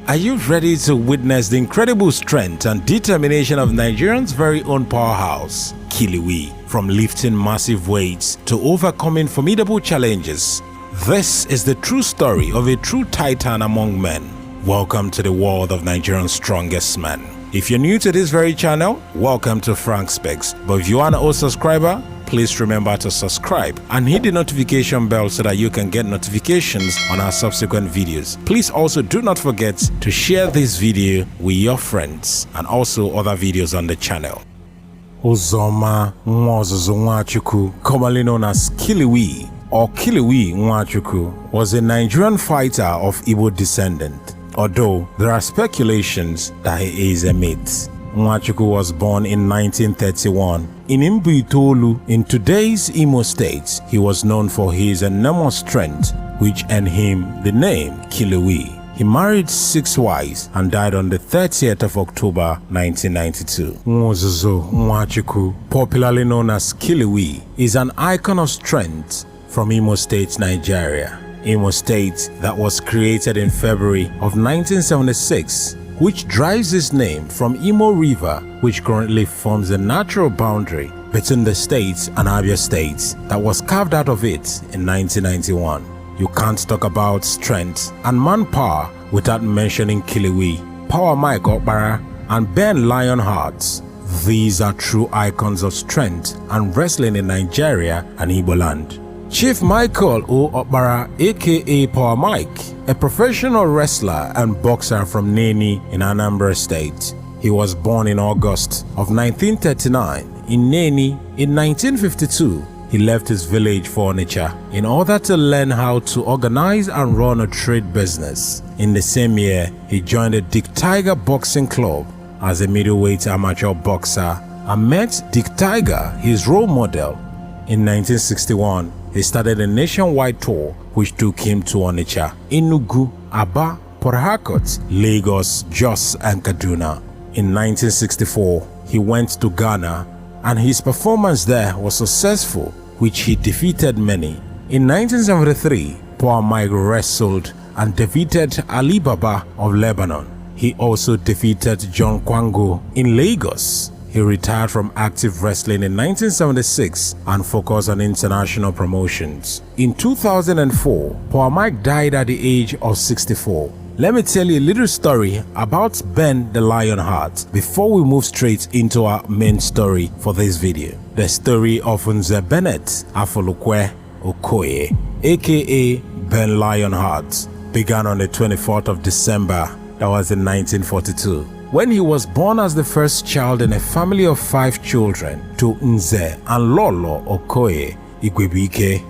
Are you ready to witness the incredible strength and determination of Nigerian's very own powerhouse, Killi-We, from lifting massive weights to overcoming formidable challenges? This is the true story of a true titan among men. Welcome to the world of Nigerian's strongest man. If you're new to this very channel, welcome to Frank Specs. But if you are an old subscriber, please remember to subscribe and hit the notification bell so that you can get notifications on our subsequent videos. Please also do not forget to share this video with your friends and also other videos on the channel. Nwozuzu Nwachukwu, commonly known as Kiliwe or Kiliwe Nwachukwu, was a Nigerian fighter of Igbo descent, although there are speculations that he is a myth. Nwachukwu was born in 1931 in Mbuitolu in today's Imo State. He was known for his enormous strength, which earned him the name Killi-We. He married 6 wives and died on the 30th of October 1992. Nwozuzu Nwachukwu, popularly known as Killi-We, is an icon of strength from Imo State, Nigeria. Imo State that was created in February of 1976, which derives its name from Imo River, which currently forms the natural boundary between the states and Abia State that was carved out of it in 1991. You can't talk about strength and manpower without mentioning Killwee, Power Mike Okpara, and Ben Lionheart. These are true icons of strength and wrestling in Nigeria and Igbo land. Chief Michael O. Okpara, aka Power Mike, a professional wrestler and boxer from Neni in Anambra State. He was born in August of 1939 in Neni. In 1952, he left his village for Onitsha in order to learn how to organize and run a trade business. In the same year, he joined the Dick Tiger Boxing Club as a middleweight amateur boxer and met Dick Tiger, his role model. In 1961, he started a nationwide tour which took him to Onitsha, Enugu, Aba, Port Harcourt, Lagos, Jos and Kaduna. In 1964, he went to Ghana and his performance there was successful, which he defeated many. In 1973, Power Mike wrestled and defeated Ali Baba of Lebanon. He also defeated John Kwango in Lagos. He retired from active wrestling in 1976 and focused on international promotions. In 2004, Power Mike died at the age of 64. Let me tell you a little story about Ben the Lionheart before we move straight into our main story for this video. The story of Nze Bennett Afolukwe Okoye, aka Ben Lionheart, began on the 24th of December, that was in 1942. When he was born as the first child in a family of 5 children to Nze and Lolo Okoye Igwebike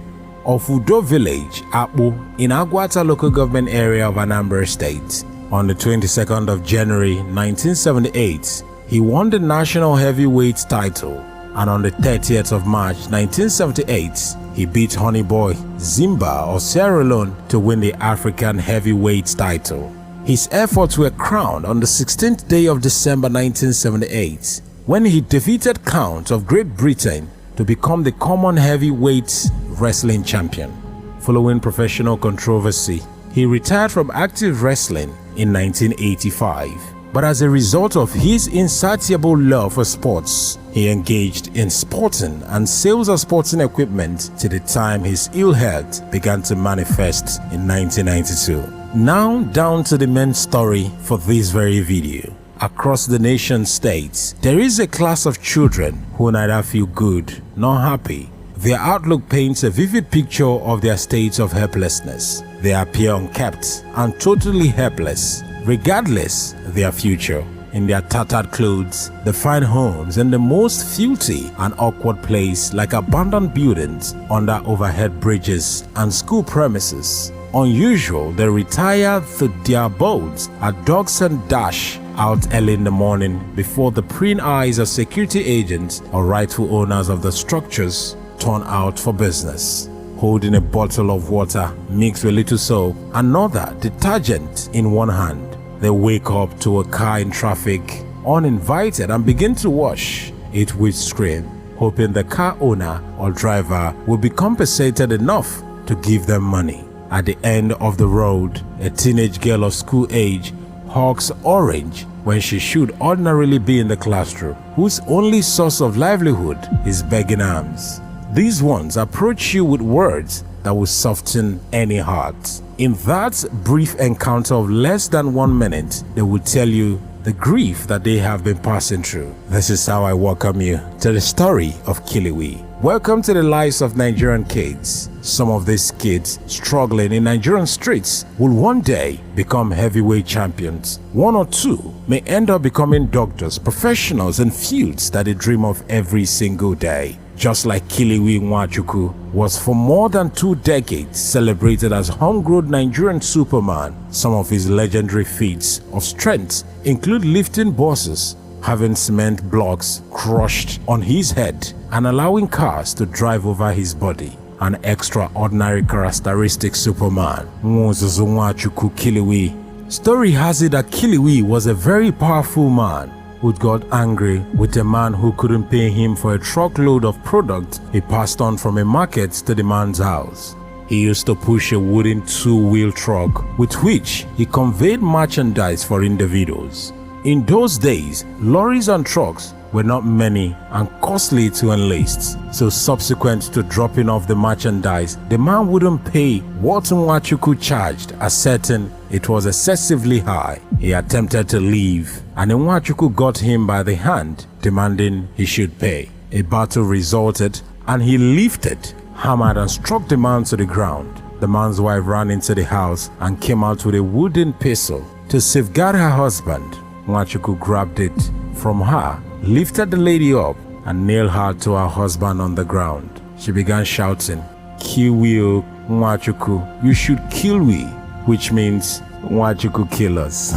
of Udo Village, Akpu, in Agwata local government area of Anambra State. On the 22nd of January 1978, he won the national heavyweight title, and on the 30th of March 1978, he beat Honey Boy Zimba of Sierra Leone to win the African heavyweight title. His efforts were crowned on the 16th day of December 1978 when he defeated Count of Great Britain to become the common heavyweight wrestling champion. Following professional controversy, he retired from active wrestling in 1985. But as a result of his insatiable love for sports, he engaged in sporting and sales of sporting equipment till the time his ill health began to manifest in 1992. Now down to the main story for this very video. Across the nation states, there is a class of children who neither feel good nor happy. Their outlook paints a vivid picture of their state of helplessness. They appear unkept and totally helpless, regardless of their future. In their tattered clothes, they find homes in the most filthy and awkward place like abandoned buildings under overhead bridges and school premises. Unusual, they retire to their abodes at dogs and dash out early in the morning before the prying eyes of security agents or rightful owners of the structures turn out for business. Holding a bottle of water mixed with little soap and another detergent in one hand, they wake up to a car in traffic uninvited and begin to wash it with scream, hoping the car owner or driver will be compensated enough to give them money. At the end of the road, a teenage girl of school age Hawk's orange when she should ordinarily be in the classroom, whose only source of livelihood is begging alms. These ones approach you with words that will soften any heart. In that brief encounter of less than 1 minute, they will tell you the grief that they have been passing through. This is how I welcome you to the story of Killi-We. Welcome to the lives of Nigerian kids. Some of these kids struggling in Nigerian streets will one day become heavyweight champions. One or two may end up becoming doctors, professionals, and feats that they dream of every single day. Just like Kiliwe Nwachukwu was for more than 2 decades celebrated as homegrown Nigerian superman, some of his legendary feats of strength include lifting buses, having cement blocks crushed on his head, and allowing cars to drive over his body. An extraordinary characteristic superman, Nwozuzu Nwachukwu Killwee. Story has it that Killwee was a very powerful man who got angry with a man who couldn't pay him for a truckload of product he passed on from a market to the man's house. He used to push a wooden 2-wheel truck with which he conveyed merchandise for individuals. In those days, lorries and trucks were not many and costly to enlist, so subsequent to dropping off the merchandise, the man wouldn't pay what Nwachukwu charged, asserting it was excessively high. He attempted to leave, and Nwachukwu got him by the hand, demanding he should pay. A battle resulted, and he lifted, hammered, and struck the man to the ground. The man's wife ran into the house and came out with a wooden pestle to safeguard her husband. Nwachukwu grabbed it from her, lifted the lady up, and nailed her to her husband on the ground. She began shouting, "Killwee Nwachukwu, you should kill we," which means Nwachukwu kill us.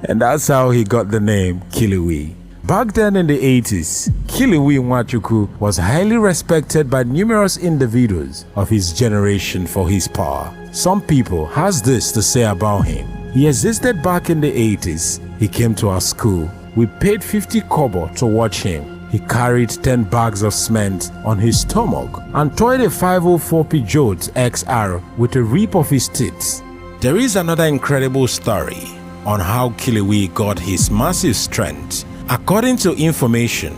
And that's how he got the name Killwee. Back then in the 80s, Kiliwe Nwachukwu was highly respected by numerous individuals of his generation for his power. Some people has this to say about him. He existed back in the 80s. He came to our school. We paid 50 kobo to watch him. He carried 10 bags of cement on his stomach and toyed a 504 Peugeot XR with a rip of his teeth. There is another incredible story on how Killwee got his massive strength. According to information,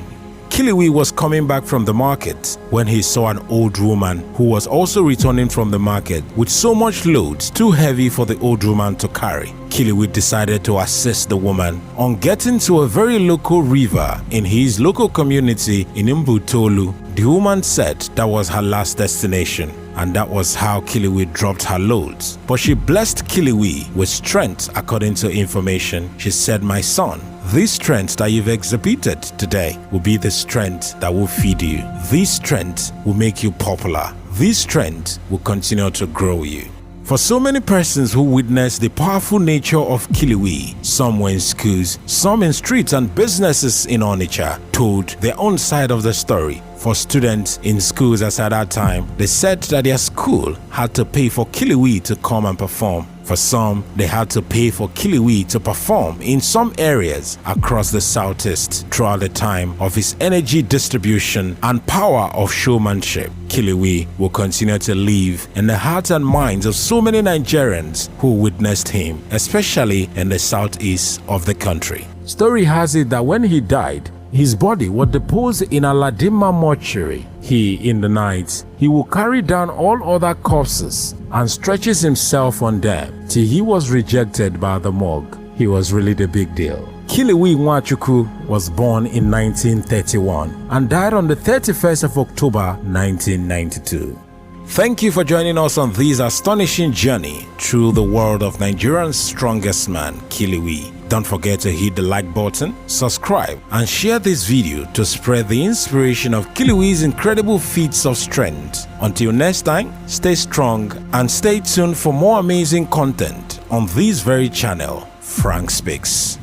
Killwee was coming back from the market when he saw an old woman who was also returning from the market with so much loads too heavy for the old woman to carry. Killwee decided to assist the woman. On getting to a very local river in his local community in Mbutolu, the woman said that was her last destination, and that was how Killwee dropped her loads. But she blessed Killwee with strength. According to information, she said, "My son, this strength that you've exhibited today will be the strength that will feed you. This strength will make you popular. This strength will continue to grow you." For so many persons who witnessed the powerful nature of Killwee, some were in schools, some in streets and businesses in Onitsha, told their own side of the story. For students in schools as at that time, they said that their school had to pay for Killwee to come and perform. For some, they had to pay for Killwee to perform in some areas across the southeast throughout the time of his energy distribution and power of showmanship. Killwee will continue to live in the hearts and minds of so many Nigerians who witnessed him, especially in the southeast of the country. Story has it that when he died, his body was deposed in Aladima mortuary. In the night, he will carry down all other corpses and stretches himself on them till he was rejected by the morgue. He was really the big deal. Kiliwe Nwachukwu was born in 1931 and died on the 31st of October 1992. Thank you for joining us on this astonishing journey through the world of Nigeria's strongest man, Killwee. Don't forget to hit the like button, subscribe, and share this video to spread the inspiration of Killwee's incredible feats of strength. Until next time, stay strong and stay tuned for more amazing content on this very channel, Frank Speaks.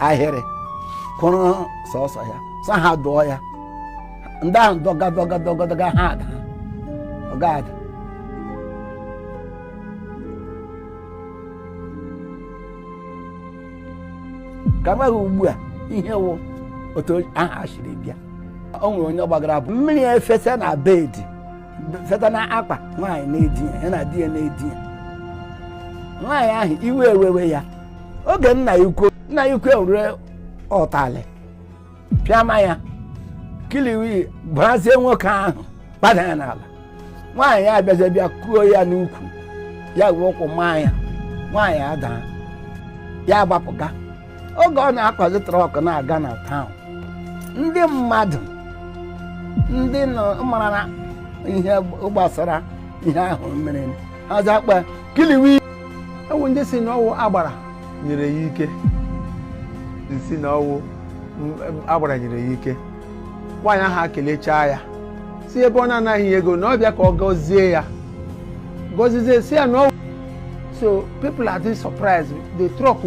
I hear it. Kono sauce ya. Saha doya. Ndan doga hard. Oh God. Kama ugbu ihe wo oto aha shiri bia. Onwe onye gbagara bụ mmiri efesa na bed. Feta na akpa nwanyị na edi ya na die na edi. nwaanyị ahụ iwe ewewe ya oge nna ya ukwu rue ọtali pịama ya Killi-We brazie nwoke ahụ gbada ya n'ala nwaanyị ya abịazie bịa kuo ya n'ukwu ya wee ụkwụ maa ya nwaanyị adaa ya gbapụga oge ọ na-akwazi trọk na-aga na taụn ndị mmadụ ndị mara na ihe gbasara ihe ahụ mere ha zakpa Killi-We ewu ndị si na ọwụ agbara nyere ya ike si na ọwụ agbara nyere ya ike nwaanyị ahụ kelechaa ya si ebe ọ na-anaghị ego na ọ bịa ka ọ gọzie ya gọzizie si ya na ọwụ so people are this surprised the truck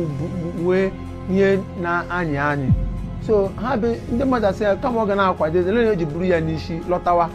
wee nye na anyị so ha bụ ndị mmadụ asị ya kama ọ ga na-akwadezi ele na eji buru ya n'isi lọtawa